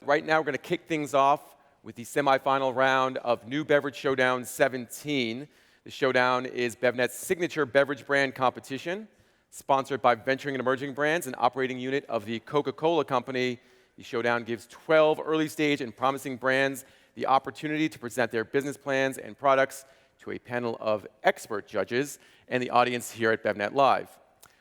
Right now, we're going to kick things off with the semifinal round of New Beverage Showdown 17. The Showdown is BevNet's signature beverage brand competition, sponsored by Venturing and Emerging Brands, an operating unit of the Coca-Cola Company. The Showdown gives 12 early-stage and promising brands the opportunity to present their business plans and products to a panel of expert judges and the audience here at BevNet Live.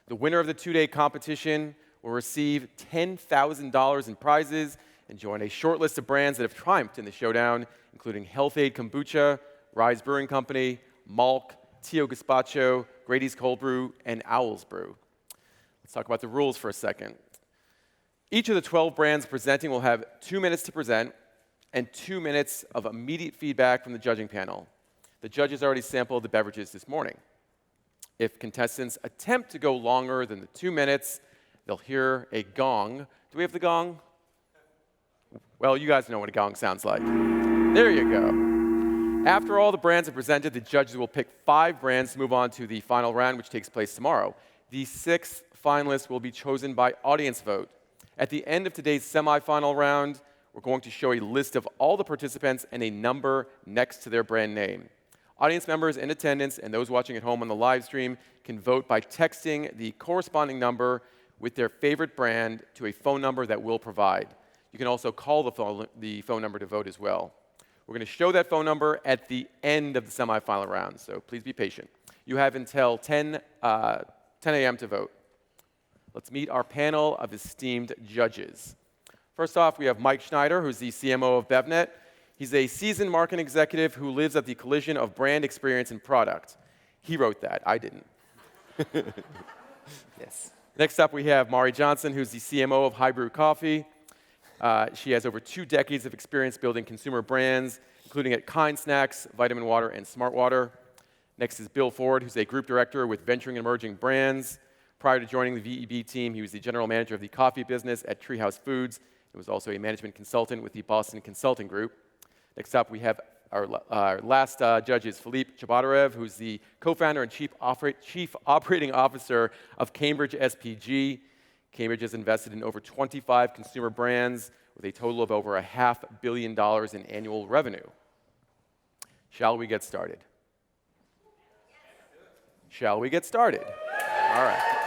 The winner of the two-day competition will receive $10,000 in prizes and join a short list of brands that have triumphed in the Showdown, including Health Aid Kombucha, Rise Brewing Company, Malk, Tio Gazpacho, Grady's Cold Brew, and Owl's Brew. Let's talk about the rules for a second. Each of the 12 brands presenting will have 2 minutes to present and 2 minutes of immediate feedback from the judging panel. The judges already sampled the beverages this morning. If contestants attempt to go longer than the 2 minutes, they'll hear a gong. Do we have the gong? Well, you guys know what a gong sounds like. There you go. After all the brands are presented, the judges will pick 5 brands to move on to the final round, which takes place tomorrow. The 6th finalist will be chosen by audience vote. At the end of today's semifinal round, we're going to show a list of all the participants and a number next to their brand name. Audience members in attendance and those watching at home on the live stream can vote by texting the corresponding number with their favorite brand to a phone number that we'll provide. You can also call the phone number to vote as well. We're going to show that phone number at the end of the semifinal round, so please be patient. You have until 10 a.m. to vote. Let's meet our panel of esteemed judges. First off, we have Mike Schneider, who's the CMO of BevNet. He's a seasoned marketing executive who lives at the collision of brand experience and product. He wrote that. I didn't. Yes. Next up, we have Mari Johnson, who's the CMO of High Brew Coffee. She has over 2 decades of experience building consumer brands, including at Kind Snacks, Vitamin Water, and Smart Water. Next is Bill Ford, who's a group director with Venturing and Emerging Brands. Prior to joining the VEB team, he was the general manager of the coffee business at Treehouse Foods. He was also a management consultant with the Boston Consulting Group. Next up, we have our last judge is Philippe Chabotarev, who's the co-founder and chief operating officer of Cambridge SPG. Cambridge has invested in over 25 consumer brands with a total of over $500 million in annual revenue. Shall we get started? Shall we get started? All right.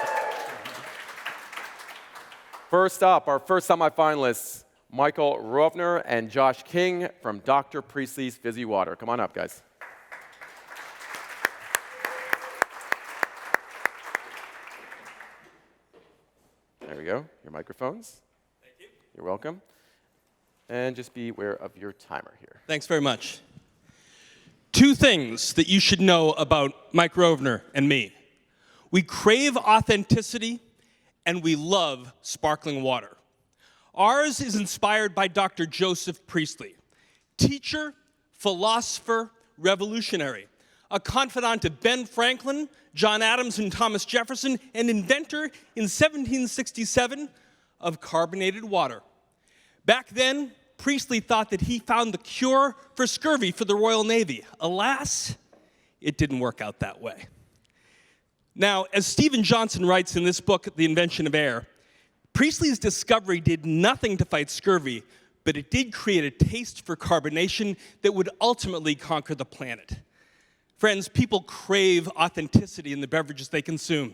First up, our first semifinalists, Michael Rovner and Josh King from Dr. Priestley's Fizzy Water. Come on up, guys. There we go. Your microphones. Thank you. You're welcome. And just be aware of your timer here. Thanks very much. 2 things that you should know about Mike Rovner and me. We crave authenticity, and we love sparkling water. Ours is inspired by Dr. Joseph Priestley, teacher, philosopher, revolutionary, a confidant of Ben Franklin, John Adams, and Thomas Jefferson, and inventor in 1767 of carbonated water. Back then, Priestley thought that he found the cure for scurvy for the Royal Navy. Alas, it didn't work out that way. Now, as Stephen Johnson writes in this book, The Invention of Air, Priestley's discovery did nothing to fight scurvy, but it did create a taste for carbonation that would ultimately conquer the planet. Friends, people crave authenticity in the beverages they consume.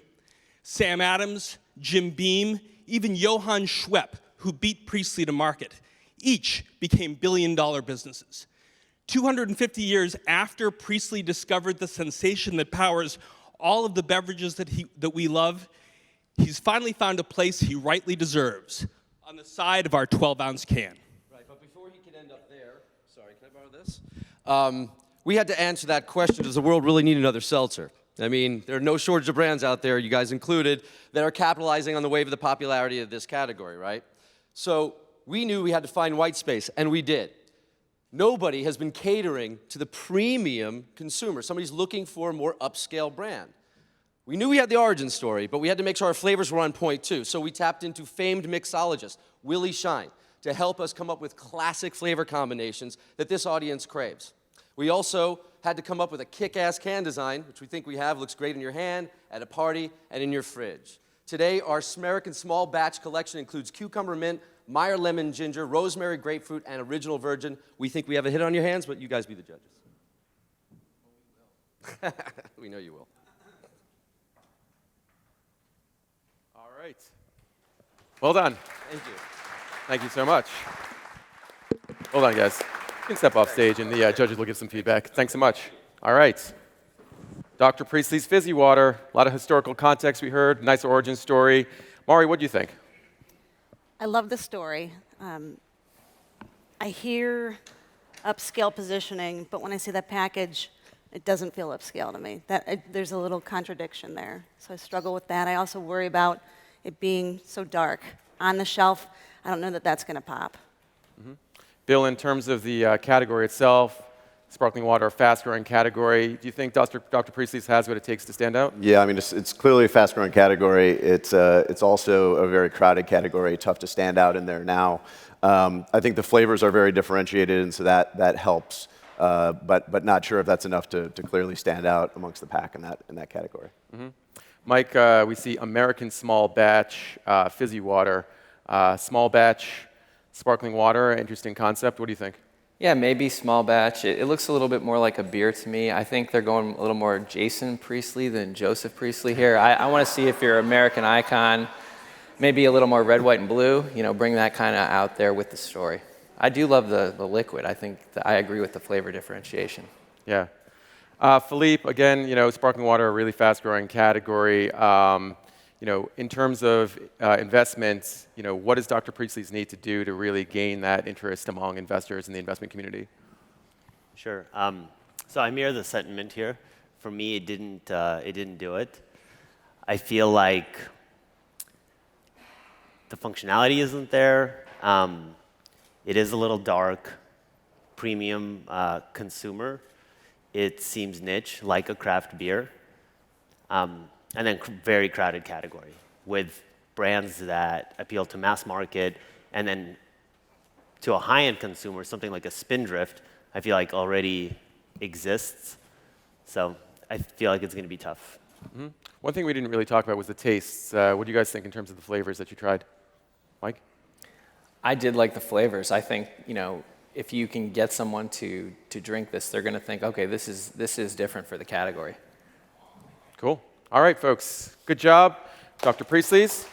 Sam Adams, Jim Beam, even Johann Schwepp, who beat Priestley to market, each became billion-dollar businesses. 250 years after Priestley discovered the sensation that powers all of the beverages that we love, he's finally found a place he rightly deserves, on the side of our 12-ounce can. Right, but before he can end up there, sorry, can I borrow this? We had to answer that question, does the world really need another seltzer? I mean, there are no shortage of brands out there, you guys included, that are capitalizing on the wave of the popularity of this category, right? So we knew we had to find white space, and we did. Nobody has been catering to the premium consumer. Somebody's looking for a more upscale brand. We knew we had the origin story, but we had to make sure our flavors were on point too. So we tapped into famed mixologist Willie Shine to help us come up with classic flavor combinations that this audience craves. We also had to come up with a kick-ass can design, which we think we have, looks great in your hand, at a party, and in your fridge. Today, our American small batch collection includes cucumber mint, Meyer lemon ginger, rosemary grapefruit, and original virgin. We think we have a hit on your hands, but you guys be the judges. We know you will. All right. Well done. Thank you. Thank you so much. Hold on, guys. You can step off stage, and the judges will give some feedback. Thanks so much. All right. Dr. Priestley's Fizzy Water. A lot of historical context we heard. Nice origin story. Mari, what do you think? I love the story. I hear upscale positioning, but when I see that package, it doesn't feel upscale to me. There's a little contradiction there. So I struggle with that. I also worry about it being so dark. On the shelf, I don't know that that's going to pop. Bill, in terms of the category itself, sparkling water, a fast-growing category, do you think Dr. Priestley's has what it takes to stand out? Yeah, I mean, it's clearly a fast-growing category. It's also a very crowded category, tough to stand out in there now. I think the flavors are very differentiated, and so that helps. But not sure if that's enough to clearly stand out amongst the pack in that category. Mike, we see American small batch fizzy water. Small batch sparkling water, interesting concept. What do you think? Yeah, maybe small batch. It looks a little bit more like a beer to me. I think they're going a little more Jason Priestley than Joseph Priestley here. I want to see if you're American icon, maybe a little more red, white, and blue. You know, bring that kind of out there with the story. I do love the liquid. I think I agree with the flavor differentiation. Yeah. Philippe, again, sparkling water, a really fast-growing category. In terms of investments, what does Dr. Priestley's need to do to really gain that interest among investors in the investment community? Sure. So I mirror the sentiment here. For me, it didn't do it. I feel like the functionality isn't there. It is a little dark, premium consumer. It seems niche, like a craft beer. And then very crowded category with brands that appeal to mass market, and then to a high-end consumer, something like a Spindrift, I feel like already exists. So I feel like it's going to be tough. One thing we didn't really talk about was the tastes. What do you guys think in terms of the flavors that you tried? Mike? I did like the flavors. I think, if you can get someone to drink this, they're going to think, okay, this is different for the category. Cool. All right, folks. Good job. Dr. Priestley's.